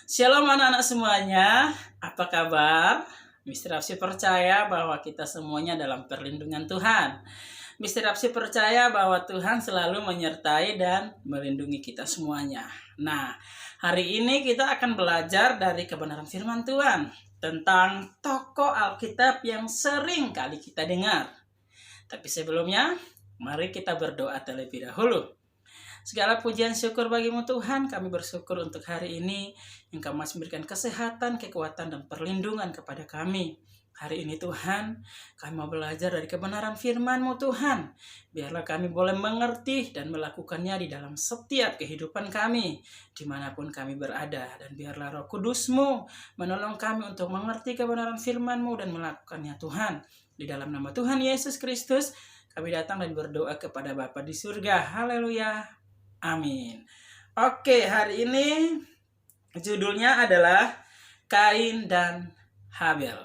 Shalom anak-anak semuanya, apa kabar? Mister Rapsi percaya bahwa kita semuanya dalam perlindungan Tuhan. Mister Rapsi percaya bahwa Tuhan selalu menyertai dan melindungi kita semuanya. Nah, hari ini kita akan belajar dari kebenaran firman Tuhan tentang tokoh Alkitab yang sering kali kita dengar. Tapi sebelumnya, mari kita berdoa terlebih dahulu. Segala pujian syukur bagimu Tuhan, kami bersyukur untuk hari ini Engkau masih memberikan kesehatan, kekuatan, dan perlindungan kepada kami. Hari ini Tuhan, kami mau belajar dari kebenaran firman-Mu Tuhan. Biarlah kami boleh mengerti dan melakukannya di dalam setiap kehidupan kami, dimanapun kami berada. Dan biarlah Roh Kudus-Mu menolong kami untuk mengerti kebenaran firman-Mu dan melakukannya Tuhan. Di dalam nama Tuhan Yesus Kristus, kami datang dan berdoa kepada Bapa di surga. Haleluya. Amin. Oke, hari ini judulnya adalah Kain dan Habel.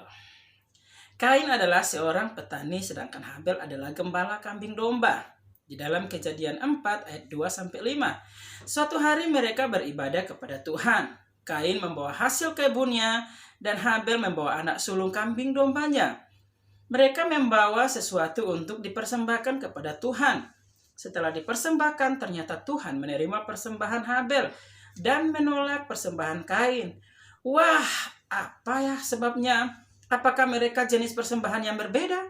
Kain adalah seorang petani sedangkan Habel adalah gembala kambing domba. Di dalam Kejadian 4 ayat 2-5. Suatu hari mereka beribadah kepada Tuhan. Kain membawa hasil kebunnya dan Habel membawa anak sulung kambing dombanya. Mereka membawa sesuatu untuk dipersembahkan kepada Tuhan. Setelah dipersembahkan, ternyata Tuhan menerima persembahan Habel dan menolak persembahan Kain. Wah, apa ya sebabnya? Apakah mereka jenis persembahan yang berbeda?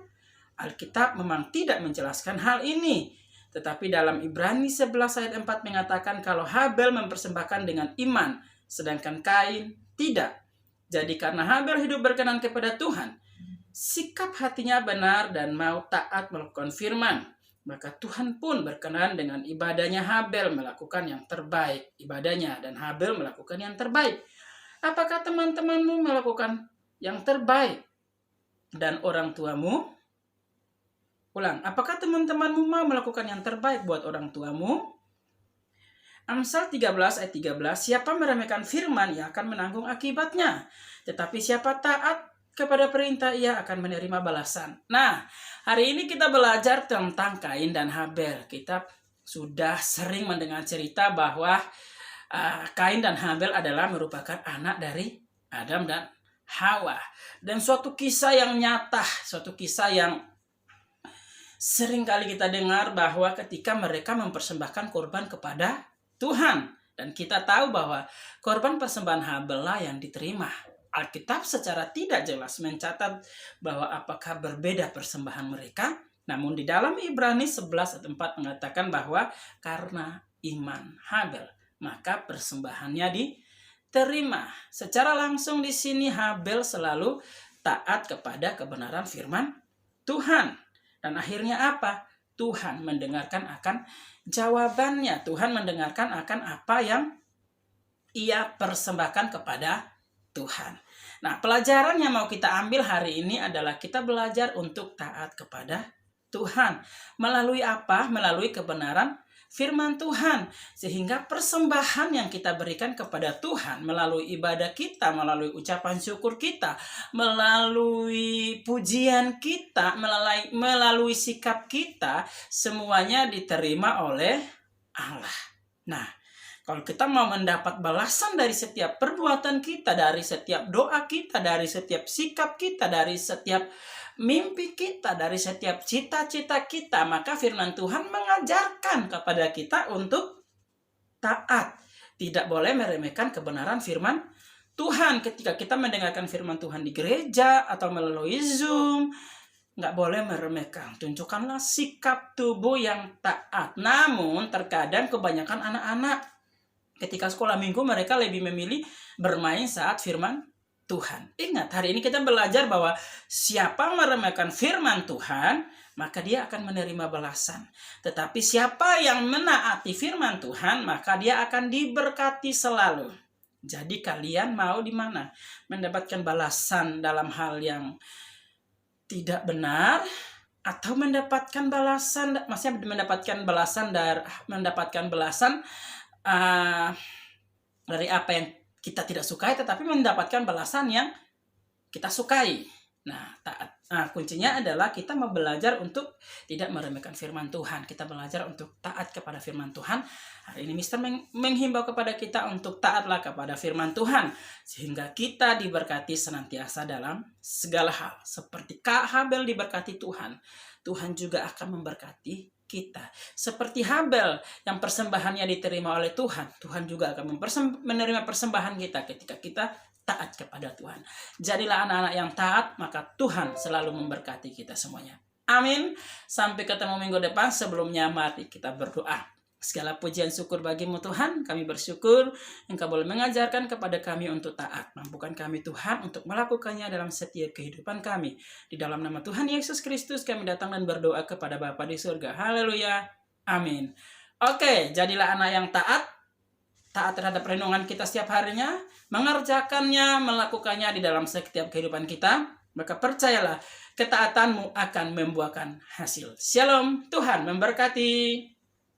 Alkitab memang tidak menjelaskan hal ini. Tetapi dalam Ibrani 11 ayat 4 mengatakan kalau Habel mempersembahkan dengan iman, sedangkan Kain tidak. Jadi karena Habel hidup berkenan kepada Tuhan, sikap hatinya benar dan mau taat melakukan firman, maka Tuhan pun berkenan dengan ibadahnya. Habel melakukan yang terbaik ibadahnya dan Habel melakukan yang terbaik. Apakah teman-temanmu melakukan yang terbaik dan orang tuamu? Ulang, apakah teman-temanmu mau melakukan yang terbaik buat orang tuamu? Amsal 13 ayat 13, siapa meremehkan firman ia akan menanggung akibatnya, tetapi siapa taat kepada perintah ia akan menerima balasan. Nah, hari ini kita belajar tentang Kain dan Habel. Kita sudah sering mendengar cerita bahwa Kain dan Habel adalah merupakan anak dari Adam dan Hawa. Dan suatu kisah yang nyata, suatu kisah yang sering kali kita dengar bahwa ketika mereka mempersembahkan korban kepada Tuhan. Dan kita tahu bahwa korban persembahan Habel lah yang diterima. Alkitab secara tidak jelas mencatat bahwa apakah berbeda persembahan mereka. Namun di dalam Ibrani 11 ayat 4 mengatakan bahwa karena iman Habel, maka persembahannya diterima. Secara langsung di sini Habel selalu taat kepada kebenaran firman Tuhan. Dan akhirnya apa? Tuhan mendengarkan akan jawabannya. Tuhan mendengarkan akan apa yang ia persembahkan kepada Tuhan. Nah, pelajaran yang mau kita ambil hari ini adalah kita belajar untuk taat kepada Tuhan. Melalui apa? Melalui kebenaran firman Tuhan. Sehingga persembahan yang kita berikan kepada Tuhan melalui ibadah kita, melalui ucapan syukur kita, melalui pujian kita, melalui sikap kita, semuanya diterima oleh Allah. Nah, kalau kita mau mendapat balasan dari setiap perbuatan kita, dari setiap doa kita, dari setiap sikap kita, dari setiap mimpi kita, dari setiap cita-cita kita, maka firman Tuhan mengajarkan kepada kita untuk taat. Tidak boleh meremehkan kebenaran firman Tuhan. Ketika kita mendengarkan firman Tuhan di gereja atau melalui Zoom, nggak boleh meremehkan. Tunjukkanlah sikap tubuh yang taat. Namun terkadang kebanyakan anak-anak ketika sekolah minggu mereka lebih memilih bermain saat firman Tuhan. Ingat, hari ini kita belajar bahwa siapa meremehkan firman Tuhan, maka dia akan menerima balasan. Tetapi siapa yang menaati firman Tuhan, maka dia akan diberkati selalu. Jadi kalian mau di mana? Mendapatkan balasan dalam hal yang tidak benar, atau mendapatkan balasan, maksudnya mendapatkan balasan dari apa yang kita tidak sukai, tetapi mendapatkan balasan yang kita sukai. Nah, taat Nah, kuncinya adalah kita mau belajar untuk tidak meremehkan firman Tuhan. Kita belajar untuk taat kepada firman Tuhan. Hari ini Mister menghimbau kepada kita untuk taatlah kepada firman Tuhan. Sehingga kita diberkati senantiasa dalam segala hal. Seperti Kak Habel diberkati Tuhan, Tuhan juga akan memberkati kita. Seperti Habel yang persembahannya diterima oleh Tuhan, Tuhan juga akan menerima persembahan kita ketika kita taat kepada Tuhan. Jadilah anak-anak yang taat, maka Tuhan selalu memberkati kita semuanya. Amin. Sampai ketemu minggu depan. Sebelumnya mari kita berdoa. Segala pujian syukur bagimu Tuhan. Kami bersyukur Engkau boleh mengajarkan kepada kami untuk taat. Mampukan kami Tuhan untuk melakukannya dalam setiap kehidupan kami. Di dalam nama Tuhan Yesus Kristus kami datang dan berdoa kepada Bapa di surga. Haleluya. Amin. Oke, jadilah anak yang taat terhadap renungan kita setiap harinya, mengerjakannya, melakukannya di dalam setiap kehidupan kita, maka percayalah ketaatanmu akan membuahkan hasil. Shalom, Tuhan memberkati.